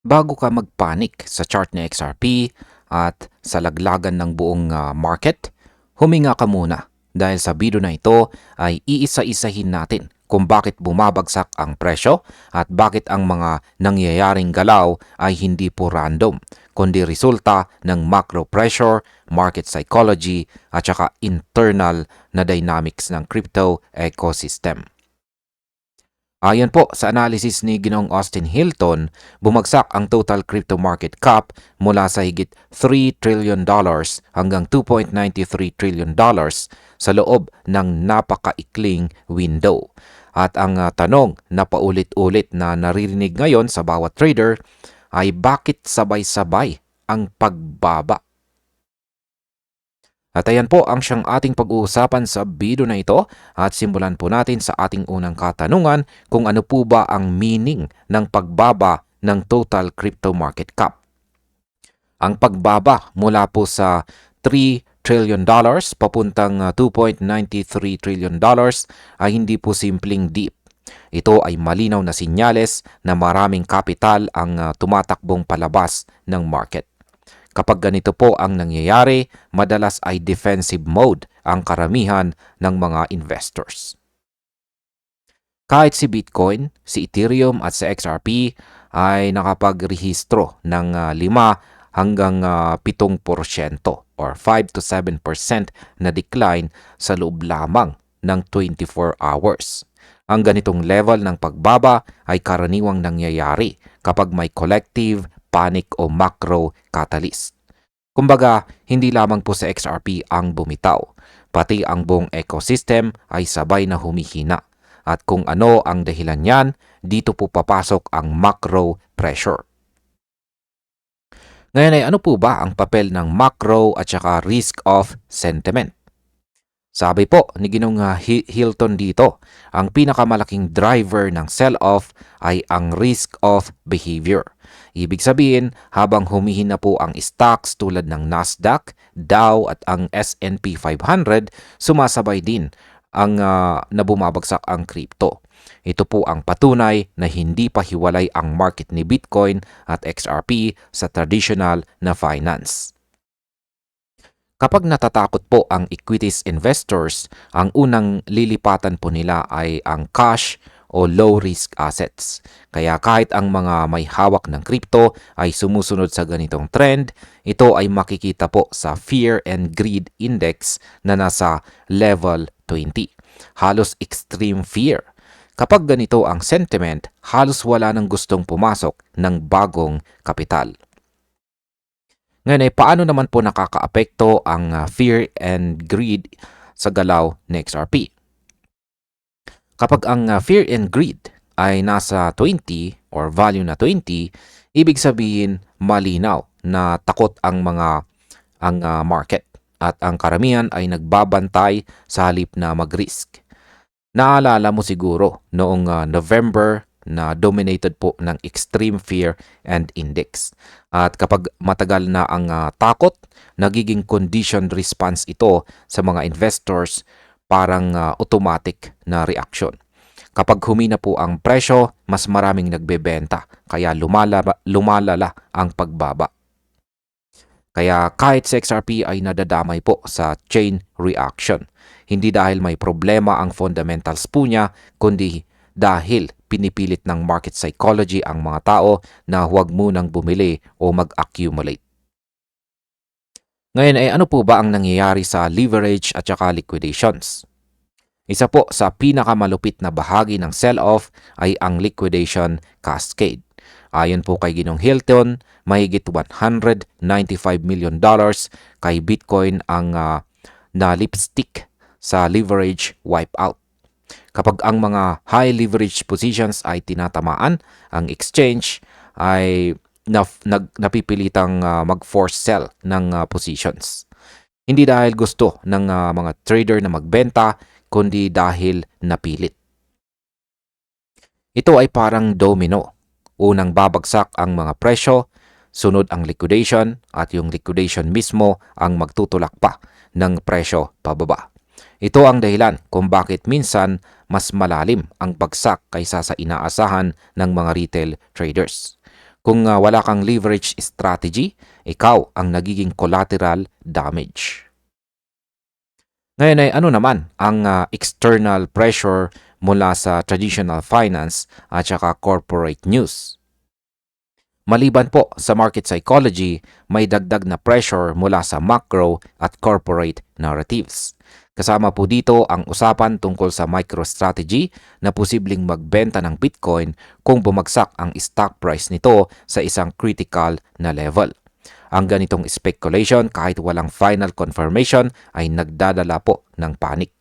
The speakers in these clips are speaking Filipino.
Bago ka magpanik sa chart ni XRP at sa laglagan ng buong market, huminga ka muna dahil sa video na ito ay iisa-isahin natin kung bakit bumabagsak ang presyo at bakit ang mga nangyayaring galaw ay hindi po random, kundi resulta ng macro pressure, market psychology at saka internal na dynamics ng crypto ecosystem. Ayon po sa analysis ni Ginoong Austin Hilton, bumagsak ang total crypto market cap mula sa higit $3 trillion hanggang $2.93 trillion sa loob ng napakaikling window. At ang tanong na paulit-ulit na naririnig ngayon sa bawat trader ay bakit sabay-sabay ang pagbaba? At ayan po ang siyang ating pag-uusapan sa video na ito at simulan po natin sa ating unang katanungan kung ano po ba ang meaning ng pagbaba ng total crypto market cap. Ang pagbaba mula po sa $3 trillion papuntang $2.93 trillion ay hindi po simpleng dip. Ito ay malinaw na sinyales na maraming kapital ang tumatakbong palabas ng market. Kapag ganito po ang nangyayari, madalas ay defensive mode ang karamihan ng mga investors. Kahit si Bitcoin, si Ethereum at si XRP ay nakapagrehistro ng 5 hanggang 7% or 5 to 7% na decline sa loob lamang ng 24 hours. Ang ganitong level ng pagbaba ay karaniwang nangyayari kapag may collective panic o macro catalyst. Kumbaga, hindi lamang po sa XRP ang bumitaw, pati ang buong ecosystem ay sabay na humihina. At kung ano ang dahilan niyan, dito po papasok ang macro pressure. Ngayon ay ano po ba ang papel ng macro at saka risk of sentiment? Sabi po ni Ginong Hilton dito, ang pinakamalaking driver ng sell-off ay ang risk of behavior. Ibig sabihin, habang humihina po ang stocks tulad ng Nasdaq, Dow at ang S&P 500, sumasabay din ang nabumabagsak ang crypto. Ito po ang patunay na hindi pa hiwalay ang market ni Bitcoin at XRP sa traditional na finance. Kapag natatakot po ang equities investors, ang unang lilipatan po nila ay ang cash o low-risk assets. Kaya kahit ang mga may hawak ng crypto ay sumusunod sa ganitong trend, ito ay makikita po sa Fear and Greed Index na nasa level 20. Halos extreme fear. Kapag ganito ang sentiment, halos wala nang gustong pumasok ng bagong kapital. Ngayon ay paano naman po nakakaapekto ang fear and greed sa galaw ng XRP? Kapag ang fear and greed ay nasa 20 or value na 20, ibig sabihin malinaw na takot ang market at ang karamihan ay nagbabantay sa halip na mag-risk. Naalala mo siguro noong November na dominated po ng extreme fear and index. At kapag matagal na ang takot, nagiging conditioned response ito sa mga investors, parang automatic na reaction. Kapag humina po ang presyo, mas maraming nagbebenta, kaya lumalala ang pagbaba. Kaya kahit sa XRP ay nadadamay po sa chain reaction. Hindi dahil may problema ang fundamentals po niya, kundi dahil pinipilit ng market psychology ang mga tao na huwag munang bumili o mag-accumulate. Ngayon ay ano po ba ang nangyayari sa leverage at saka liquidations? Isa po sa pinakamalupit na bahagi ng sell-off ay ang liquidation cascade. Ayon po kay Ginong Hilton, mahigit $195 million kay Bitcoin ang na-lipstick sa leverage wipeout. Kapag ang mga high leverage positions ay tinatamaan, ang exchange ay napipilitang mag-force sell ng positions. Hindi dahil gusto ng mga trader na magbenta, kundi dahil napilit. Ito ay parang domino. Unang babagsak ang mga presyo, sunod ang liquidation at yung liquidation mismo ang magtutulak pa ng presyo pababa. Ito ang dahilan kung bakit minsan mas malalim ang bagsak kaysa sa inaasahan ng mga retail traders. Kung wala kang leverage strategy, ikaw ang nagiging collateral damage. Ngayon ay ano naman ang external pressure mula sa traditional finance at saka corporate news? Maliban po sa market psychology, may dagdag na pressure mula sa macro at corporate narratives. Kasama po dito ang usapan tungkol sa MicroStrategy na posibleng magbenta ng Bitcoin kung bumagsak ang stock price nito sa isang critical na level. Ang ganitong speculation kahit walang final confirmation ay nagdadala po ng panic.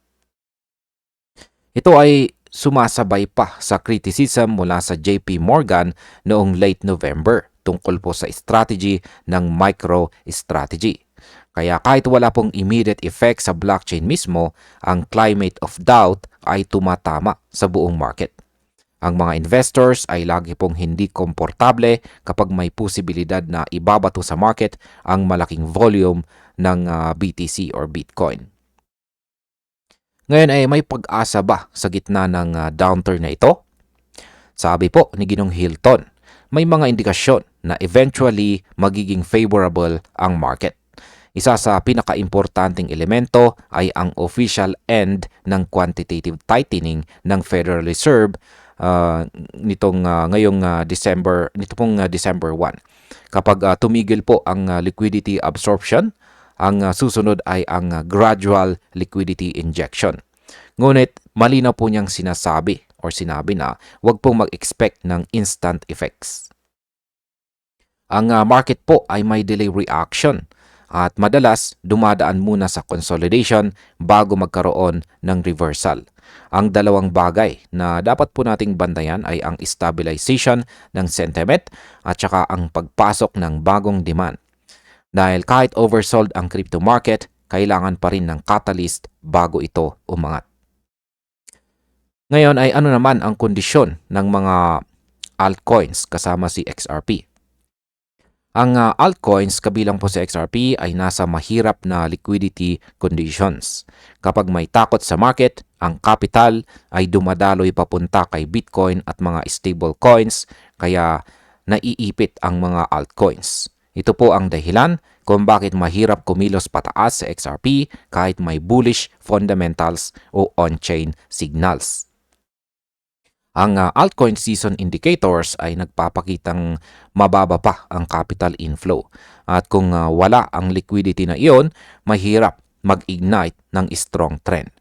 Ito ay sumasabay pa sa criticism mula sa JP Morgan noong late November tungkol po sa strategy ng MicroStrategy. Kaya kahit wala pong immediate effect sa blockchain mismo, ang climate of doubt ay tumatama sa buong market. Ang mga investors ay lagi pong hindi komportable kapag may posibilidad na ibabato sa market ang malaking volume ng BTC or Bitcoin. Ngayon ay may pag-asa ba sa gitna ng downturn na ito? Sabi po ni Ginong Hilton, may mga indikasyon na eventually magiging favorable ang market. Isa sa pinakaimportanteng elemento ay ang official end ng quantitative tightening ng Federal Reserve ngayong December 1. Kapag tumigil po ang liquidity absorption, ang susunod ay ang gradual liquidity injection. Ngunit malinaw po niyang sinabi na huwag pong mag-expect ng instant effects. Ang market po ay may delay reaction at madalas dumadaan muna sa consolidation bago magkaroon ng reversal. Ang dalawang bagay na dapat po nating bantayan ay ang stabilization ng sentiment at saka ang pagpasok ng bagong demand. Dahil kahit oversold ang crypto market, kailangan pa rin ng catalyst bago ito umangat. Ngayon ay ano naman ang kondisyon ng mga altcoins kasama si XRP? Ang altcoins kabilang po sa XRP ay nasa mahirap na liquidity conditions. Kapag may takot sa market, ang capital ay dumadaloy papunta kay Bitcoin at mga stable coins kaya naiipit ang mga altcoins. Ito po ang dahilan kung bakit mahirap kumilos pataas sa XRP kahit may bullish fundamentals o on-chain signals. Ang altcoin season indicators ay nagpapakitang mababa pa ang capital inflow. At kung wala ang liquidity na iyon, mahirap mag-ignite ng strong trend.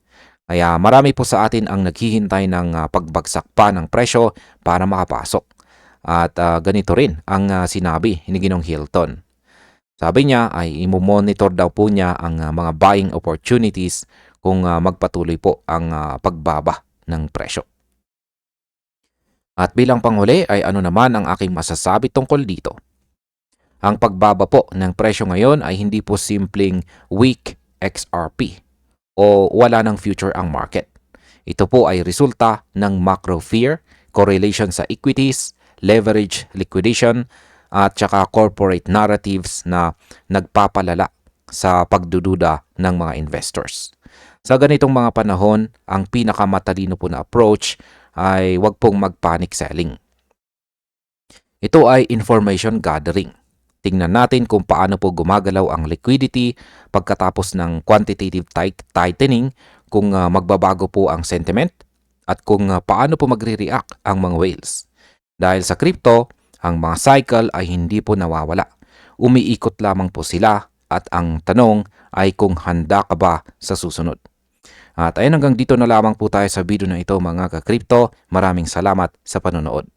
Kaya marami po sa atin ang naghihintay ng pagbagsak pa ng presyo para makapasok. At ganito rin ang sinabi ni Ginong Hilton. Sabi niya ay imo-monitor daw po niya ang mga buying opportunities kung magpatuloy po ang pagbaba ng presyo. At bilang panghuli ay ano naman ang aking masasabi tungkol dito? Ang pagbaba po ng presyo ngayon ay hindi po simpleng weak XRP o wala ng future ang market. Ito po ay resulta ng macro fear, correlation sa equities, leverage liquidation, at saka corporate narratives na nagpapalala sa pagdududa ng mga investors. Sa ganitong mga panahon, ang pinakamatalino po na approach ay wag pong mag-panic selling. Ito ay information gathering. Tingnan natin kung paano po gumagalaw ang liquidity pagkatapos ng quantitative tightening, kung magbabago po ang sentiment, at kung paano po magre-react ang mga whales. Dahil sa crypto, ang mga cycle ay hindi po nawawala. Umiikot lamang po sila at ang tanong ay kung handa ka ba sa susunod. At ayun, hanggang dito na lamang po tayo sa video na ito mga ka-crypto. Maraming salamat sa panonood.